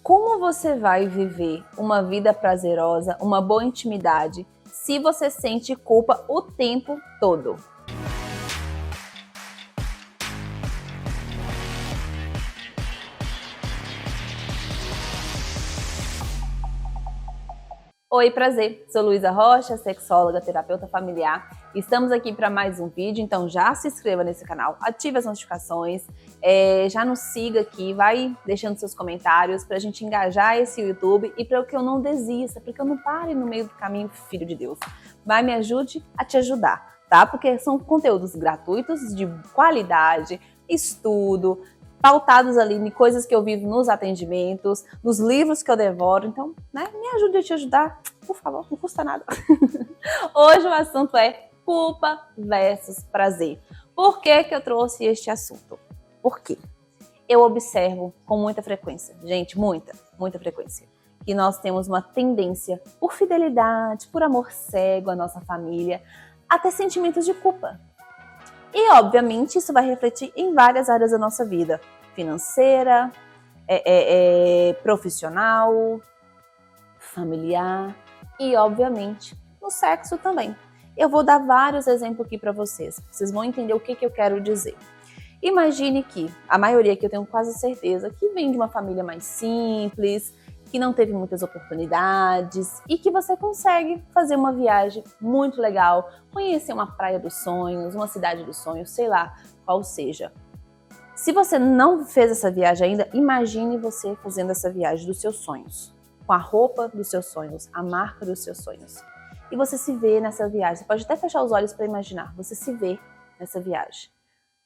Como você vai viver uma vida prazerosa, uma boa intimidade, se você sente culpa o tempo todo? Oi, prazer! Sou Luísa Rocha, sexóloga, terapeuta familiar. Estamos aqui para mais um vídeo, então já se inscreva nesse canal, ative as notificações, já nos siga aqui, vai deixando seus comentários para a gente engajar esse YouTube e para que eu não desista, para que eu não pare no meio do caminho, filho de Deus. Vai, me ajude a te ajudar, tá? Porque são conteúdos gratuitos, de qualidade, estudo, pautados ali em coisas que eu vivo nos atendimentos, nos livros que eu devoro. Então, né, me ajude a te ajudar, por favor, não custa nada. Hoje o assunto é culpa versus prazer. Por que que eu trouxe este assunto? Por quê? Eu observo com muita frequência, gente, muita frequência, que nós temos uma tendência por fidelidade, por amor cego à nossa família, a ter sentimentos de culpa. E, obviamente, isso vai refletir em várias áreas da nossa vida. Financeira, profissional, familiar e, obviamente, no sexo também. Eu vou dar vários exemplos aqui para vocês. Vocês vão entender o que eu quero dizer. Imagine que a maioria, que eu tenho quase certeza, que vem de uma família mais simples, que não teve muitas oportunidades e que você consegue fazer uma viagem muito legal, conhecer uma praia dos sonhos, uma cidade dos sonhos, sei lá qual seja. Se você não fez essa viagem ainda, imagine você fazendo essa viagem dos seus sonhos, com a roupa dos seus sonhos, a marca dos seus sonhos. E você se vê nessa viagem. Você pode até fechar os olhos para imaginar. Você se vê nessa viagem.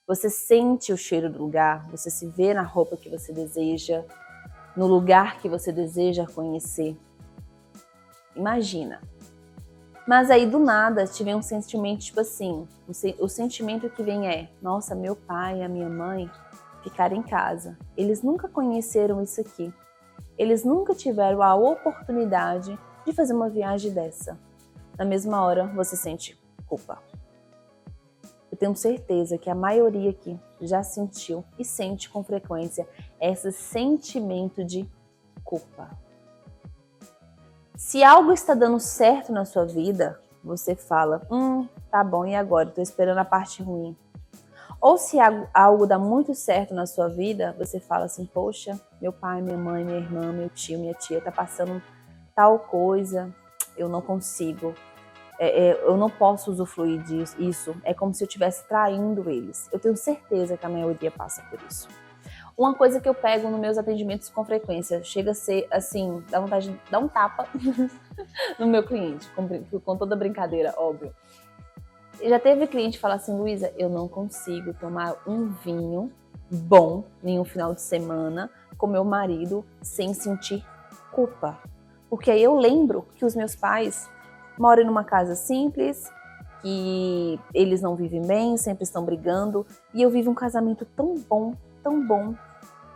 Você sente o cheiro do lugar, você se vê na roupa que você deseja, no lugar que você deseja conhecer. Imagina. Mas aí do nada te vem um sentimento tipo assim, o sentimento que vem é: nossa, meu pai e a minha mãe ficaram em casa. Eles nunca conheceram isso aqui. Eles nunca tiveram a oportunidade de fazer uma viagem dessa. Na mesma hora você sente culpa. Eu tenho certeza que a maioria aqui já sentiu e sente com frequência esse sentimento de culpa. Se algo está dando certo na sua vida, você fala, tá bom, e agora? Estou esperando a parte ruim. Ou se algo dá muito certo na sua vida, você fala assim, poxa, meu pai, minha mãe, minha irmã, meu tio, minha tia tá passando tal coisa, eu não consigo. Eu não posso usufruir disso, é como se eu estivesse traindo eles. Eu tenho certeza que a maioria passa por isso. Uma coisa que eu pego nos meus atendimentos com frequência, chega a ser assim, dá vontade de dar um tapa no meu cliente, com toda brincadeira, óbvio. Já teve cliente falar assim, Luísa, eu não consigo tomar um vinho bom em um final de semana com meu marido sem sentir culpa. Porque aí eu lembro que os meus pais moram numa casa simples, que eles não vivem bem, sempre estão brigando, e eu vivo um casamento tão bom,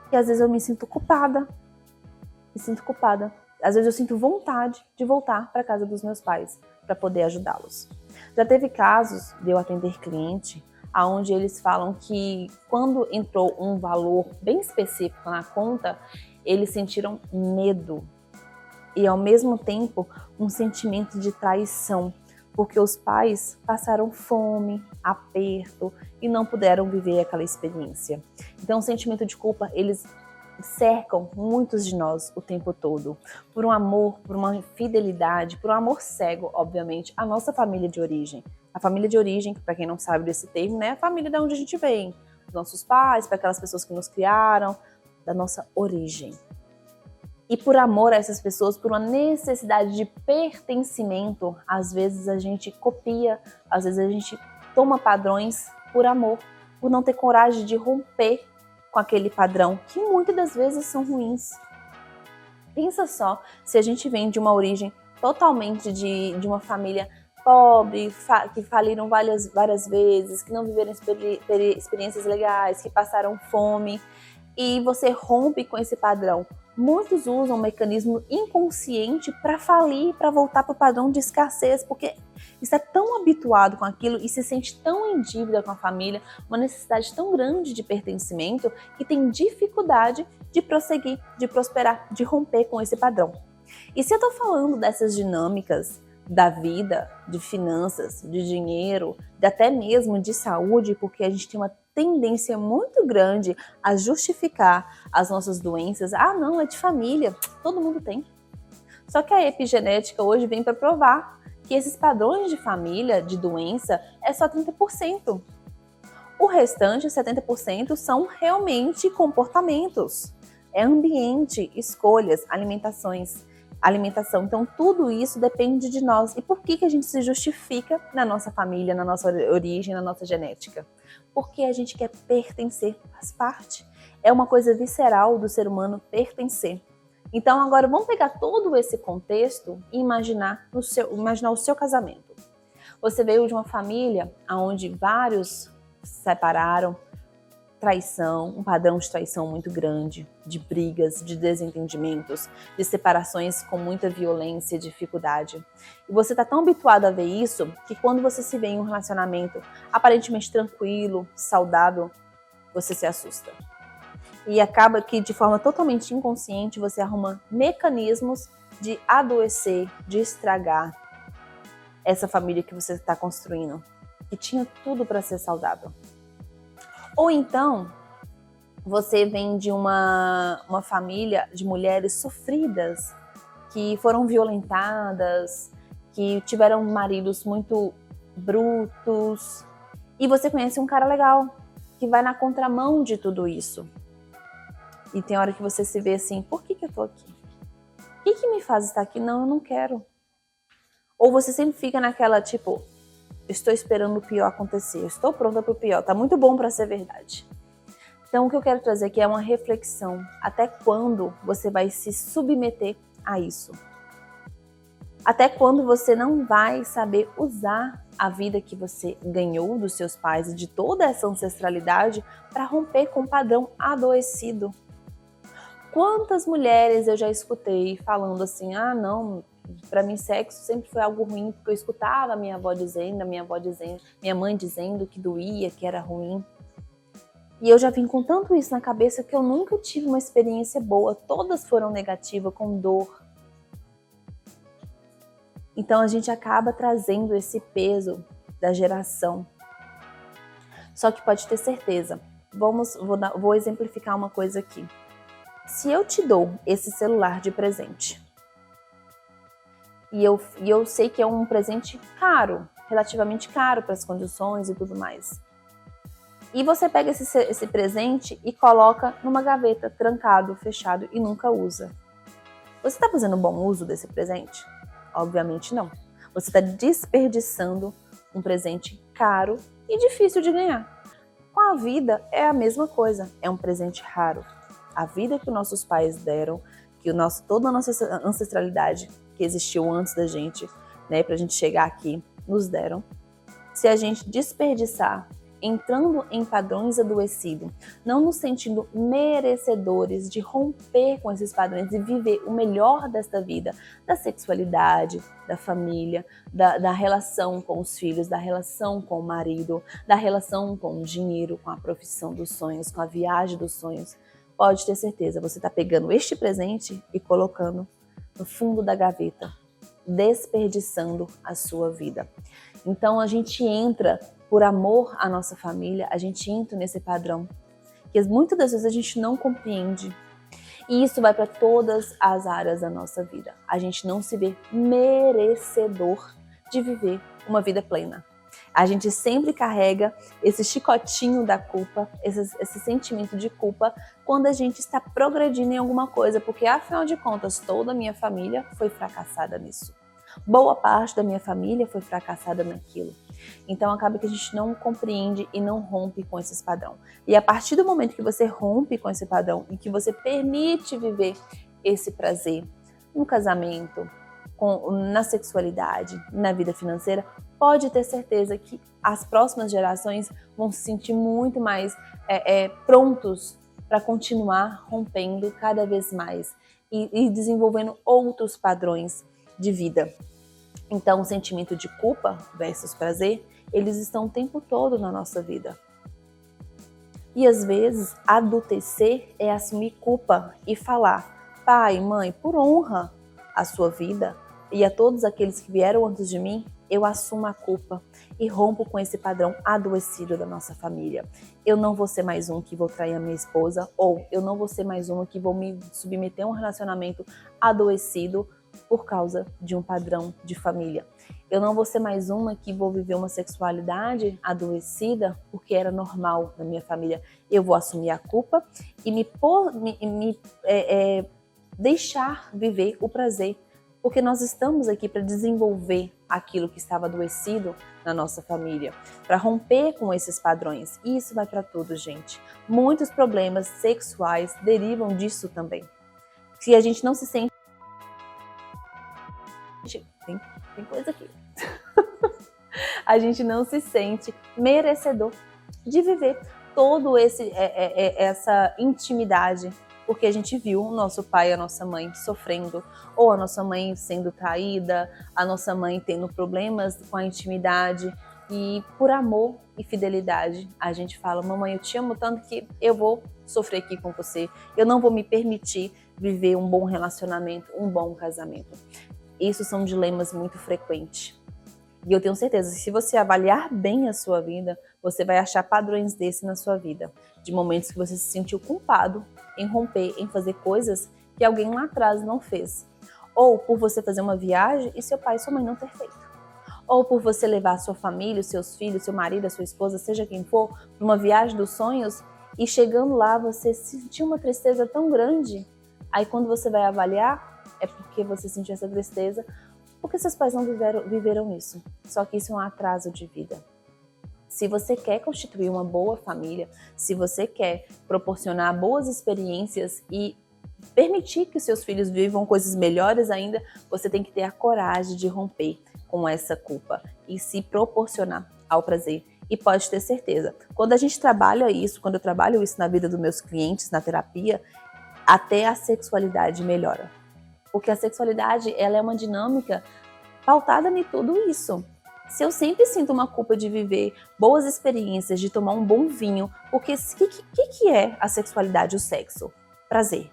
que às vezes eu me sinto culpada. Às vezes eu sinto vontade de voltar para a casa dos meus pais para poder ajudá-los. Já teve casos de eu atender cliente onde eles falam que quando entrou um valor bem específico na conta, eles sentiram medo e ao mesmo tempo um sentimento de traição, porque os pais passaram fome, aperto e não puderam viver aquela experiência. Então o sentimento de culpa, eles cercam muitos de nós o tempo todo, por um amor, por uma fidelidade, por um amor cego, obviamente, à nossa família de origem. A família de origem, para quem não sabe desse termo, né, é a família de onde a gente vem, dos nossos pais, para aquelas pessoas que nos criaram, da nossa origem. E por amor a essas pessoas, por uma necessidade de pertencimento, às vezes a gente copia, às vezes a gente toma padrões por amor, por não ter coragem de romper com aquele padrão, que muitas das vezes são ruins. Pensa só, se a gente vem de uma origem totalmente de uma família pobre, que faliram várias vezes, que não viveram experiências legais, que passaram fome, e você rompe com esse padrão. Muitos usam um mecanismo inconsciente para falir, para voltar para o padrão de escassez, porque está tão habituado com aquilo e se sente tão em dívida com a família, uma necessidade tão grande de pertencimento, que tem dificuldade de prosseguir, de prosperar, de romper com esse padrão. E se eu estou falando dessas dinâmicas da vida, de finanças, de dinheiro, de até mesmo de saúde, porque a gente tem uma tendência muito grande a justificar as nossas doenças. Ah, não, é de família, todo mundo tem. Só que a epigenética hoje vem para provar que esses padrões de família, de doença, é só 30%. O restante, 70%, são realmente comportamentos. É ambiente, escolhas, alimentação. Então, tudo isso depende de nós. E por que a gente se justifica na nossa família, na nossa origem, na nossa genética? Porque a gente quer pertencer, faz parte. É uma coisa visceral do ser humano pertencer. Então, agora vamos pegar todo esse contexto e imaginar o seu casamento. Você veio de uma família onde vários se separaram, traição, um padrão de traição muito grande, de brigas, de desentendimentos, de separações com muita violência e dificuldade. E você está tão habituado a ver isso que quando você se vê em um relacionamento aparentemente tranquilo, saudável, você se assusta. E acaba que de forma totalmente inconsciente você arruma mecanismos de adoecer, de estragar essa família que você está construindo, que tinha tudo para ser saudável. Ou então, você vem de uma família de mulheres sofridas, que foram violentadas, que tiveram maridos muito brutos, e você conhece um cara legal, que vai na contramão de tudo isso. E tem hora que você se vê assim, por que eu tô aqui? O que me faz estar aqui? Não, eu não quero. Ou você sempre fica naquela, tipo, estou esperando o pior acontecer, eu estou pronta para o pior, tá muito bom para ser verdade. Então o que eu quero trazer aqui é uma reflexão. Até quando você vai se submeter a isso? Até quando você não vai saber usar a vida que você ganhou dos seus pais e de toda essa ancestralidade para romper com um padrão adoecido? Quantas mulheres eu já escutei falando assim, ah não, para mim sexo sempre foi algo ruim, porque eu escutava a minha avó dizendo, minha mãe dizendo que doía, que era ruim. E eu já vim com tanto isso na cabeça que eu nunca tive uma experiência boa, todas foram negativas, com dor. Então a gente acaba trazendo esse peso da geração. Só que pode ter certeza, vou exemplificar uma coisa aqui. Se eu te dou esse celular de presente, e eu sei que é um presente caro, relativamente caro para as condições e tudo mais, e você pega esse presente e coloca numa gaveta, trancado, fechado e nunca usa. Você está fazendo um bom uso desse presente? Obviamente não. Você está desperdiçando um presente caro e difícil de ganhar. Com a vida é a mesma coisa, é um presente raro. A vida que os nossos pais deram, que toda a nossa ancestralidade que existiu antes da gente, né, pra gente chegar aqui, nos deram. Se a gente desperdiçar, entrando em padrões adoecidos, não nos sentindo merecedores de romper com esses padrões e viver o melhor desta vida, da sexualidade, da família, da relação com os filhos, da relação com o marido, da relação com o dinheiro, com a profissão dos sonhos, com a viagem dos sonhos, pode ter certeza, você está pegando este presente e colocando no fundo da gaveta, desperdiçando a sua vida. Então a gente entra por amor à nossa família, a gente entra nesse padrão que muitas das vezes a gente não compreende. E isso vai para todas as áreas da nossa vida. A gente não se vê merecedor de viver uma vida plena. A gente sempre carrega esse chicotinho da culpa, esse sentimento de culpa, quando a gente está progredindo em alguma coisa, porque afinal de contas, toda a minha família foi fracassada nisso. Boa parte da minha família foi fracassada naquilo. Então acaba que a gente não compreende e não rompe com esse padrão. E a partir do momento que você rompe com esse padrão e que você permite viver esse prazer no casamento, na sexualidade, na vida financeira, pode ter certeza que as próximas gerações vão se sentir muito mais prontos para continuar rompendo cada vez mais e desenvolvendo outros padrões de vida. Então, o sentimento de culpa versus prazer, eles estão o tempo todo na nossa vida. E às vezes, adultecer é assumir culpa e falar: pai, mãe, por honra à sua vida e a todos aqueles que vieram antes de mim, eu assumo a culpa e rompo com esse padrão adoecido da nossa família. Eu não vou ser mais um que vou trair a minha esposa, ou eu não vou ser mais uma que vou me submeter a um relacionamento adoecido por causa de um padrão de família. Eu não vou ser mais uma que vou viver uma sexualidade adoecida porque era normal na minha família. Eu vou assumir a culpa e deixar viver o prazer, porque nós estamos aqui para desenvolver aquilo que estava adoecido na nossa família, para romper com esses padrões. E isso vai para tudo, gente. Muitos problemas sexuais derivam disso também. Se a gente não se sente... Tem coisa aqui. A gente não se sente merecedor de viver todo essa intimidade, porque a gente viu o nosso pai e a nossa mãe sofrendo, ou a nossa mãe sendo traída, a nossa mãe tendo problemas com a intimidade, e por amor e fidelidade a gente fala: mamãe, eu te amo tanto que eu vou sofrer aqui com você, eu não vou me permitir viver um bom relacionamento, um bom casamento. Isso são dilemas muito frequentes. E eu tenho certeza que se você avaliar bem a sua vida, você vai achar padrões desse na sua vida. De momentos que você se sentiu culpado em romper, em fazer coisas que alguém lá atrás não fez. Ou por você fazer uma viagem e seu pai e sua mãe não ter feito. Ou por você levar a sua família, os seus filhos, seu marido, a sua esposa, seja quem for, para uma viagem dos sonhos e chegando lá você sentiu uma tristeza tão grande. Aí quando você vai avaliar, é porque você sentiu essa tristeza porque seus pais não viveram isso. Só que isso é um atraso de vida. Se você quer constituir uma boa família, se você quer proporcionar boas experiências e permitir que os seus filhos vivam coisas melhores ainda, você tem que ter a coragem de romper com essa culpa e se proporcionar ao prazer. E pode ter certeza, quando a gente trabalha isso, quando eu trabalho isso na vida dos meus clientes, na terapia, até a sexualidade melhora. Porque a sexualidade, ela é uma dinâmica pautada em tudo isso. Se eu sempre sinto uma culpa de viver boas experiências, de tomar um bom vinho, porque o que é a sexualidade, o sexo? Prazer,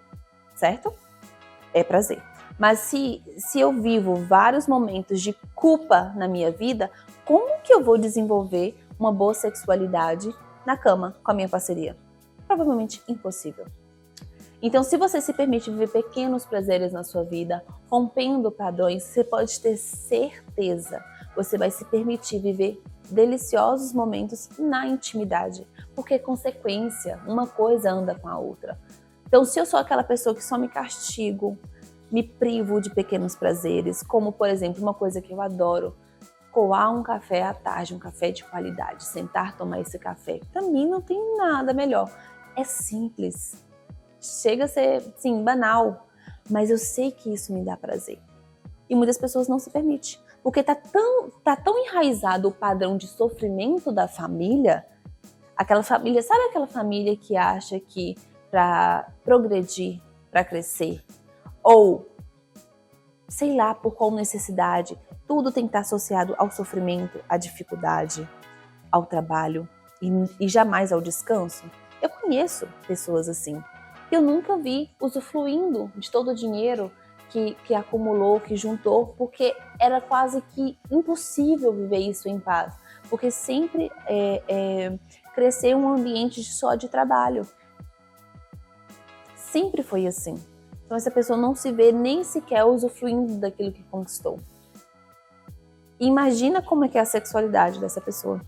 certo? É prazer. Mas se eu vivo vários momentos de culpa na minha vida, como que eu vou desenvolver uma boa sexualidade na cama com a minha parceria? Provavelmente impossível. Então, se você se permite viver pequenos prazeres na sua vida, rompendo padrões, você pode ter certeza, você vai se permitir viver deliciosos momentos na intimidade, porque é consequência, uma coisa anda com a outra. Então, se eu sou aquela pessoa que só me castigo, me privo de pequenos prazeres, como, por exemplo, uma coisa que eu adoro, coar um café à tarde, um café de qualidade, sentar, tomar esse café, para mim não tem nada melhor. É simples. Chega a ser, sim, banal, mas eu sei que isso me dá prazer. E muitas pessoas não se permitem, porque tá tão enraizado o padrão de sofrimento da família, aquela família, sabe aquela família que acha que para progredir, para crescer, ou sei lá por qual necessidade, tudo tem que estar associado ao sofrimento, à dificuldade, ao trabalho e jamais ao descanso? Eu conheço pessoas assim. Eu nunca vi usufruindo de todo o dinheiro que acumulou, que juntou, porque era quase que impossível viver isso em paz, porque sempre cresceu em um ambiente só de trabalho. Sempre foi assim. Então essa pessoa não se vê nem sequer usufruindo daquilo que conquistou. E imagina como é que é a sexualidade dessa pessoa.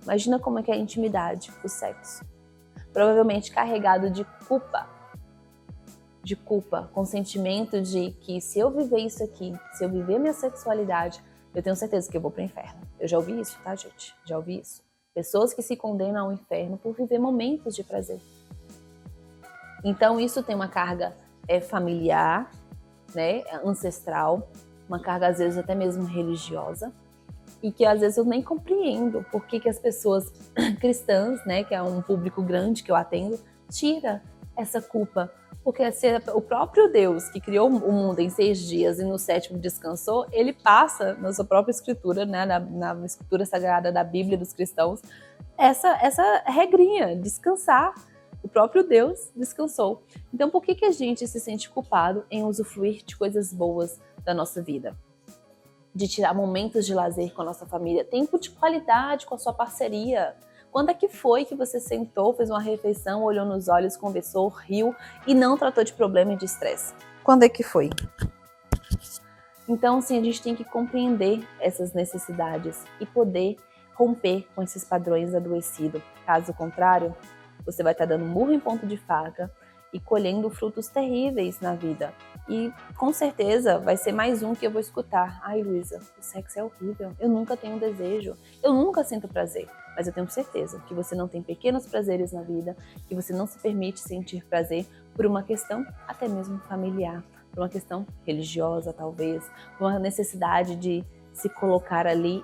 Imagina como é que é a intimidade, o sexo. Provavelmente carregado de culpa, com sentimento de que se eu viver isso aqui, se eu viver minha sexualidade, eu tenho certeza que eu vou para o inferno. Eu já ouvi isso, tá, gente? Já ouvi isso. Pessoas que se condenam ao inferno por viver momentos de prazer. Então isso tem uma carga familiar, né, ancestral, uma carga às vezes até mesmo religiosa, e que às vezes eu nem compreendo por que as pessoas cristãs, né, que é um público grande que eu atendo, tira essa culpa Porque se o próprio Deus, que criou o mundo em 6 dias e no 7º descansou, ele passa na sua própria escritura, né, na escritura sagrada da Bíblia dos cristãos, essa regrinha, descansar. O próprio Deus descansou. Então, por que a gente se sente culpado em usufruir de coisas boas da nossa vida? De tirar momentos de lazer com a nossa família, tempo de qualidade com a sua parceria. Quando é que foi que você sentou, fez uma refeição, olhou nos olhos, conversou, riu e não tratou de problema e de estresse? Quando é que foi? Então, assim, a gente tem que compreender essas necessidades e poder romper com esses padrões adoecidos. Caso contrário, você vai estar dando murro em ponto de faca e colhendo frutos terríveis na vida. E com certeza vai ser mais um que eu vou escutar. Ai, Luísa, o sexo é horrível, eu nunca tenho desejo, eu nunca sinto prazer. Mas eu tenho certeza que você não tem pequenos prazeres na vida, que você não se permite sentir prazer por uma questão até mesmo familiar, por uma questão religiosa talvez, por uma necessidade de se colocar ali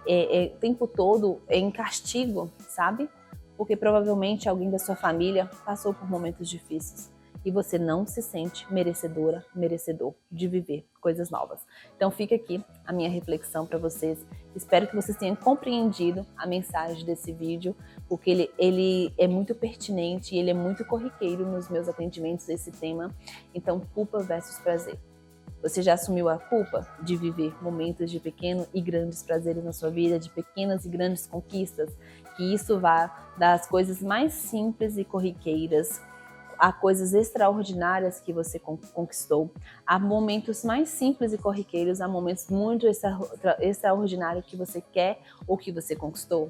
o tempo todo em castigo, sabe? Porque provavelmente alguém da sua família passou por momentos difíceis e você não se sente merecedora, merecedor de viver coisas novas. Então fica aqui a minha reflexão para vocês. Espero que vocês tenham compreendido a mensagem desse vídeo, porque ele é muito pertinente e ele é muito corriqueiro nos meus atendimentos desse tema. Então, culpa versus prazer. Você já assumiu a culpa de viver momentos de pequenos e grandes prazeres na sua vida, de pequenas e grandes conquistas? Que isso vá das coisas mais simples e corriqueiras a coisas extraordinárias que você conquistou, a momentos mais simples e corriqueiros, a momentos muito extraordinários que você quer ou que você conquistou?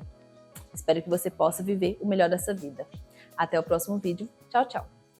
Espero que você possa viver o melhor dessa vida. Até o próximo vídeo. Tchau, tchau!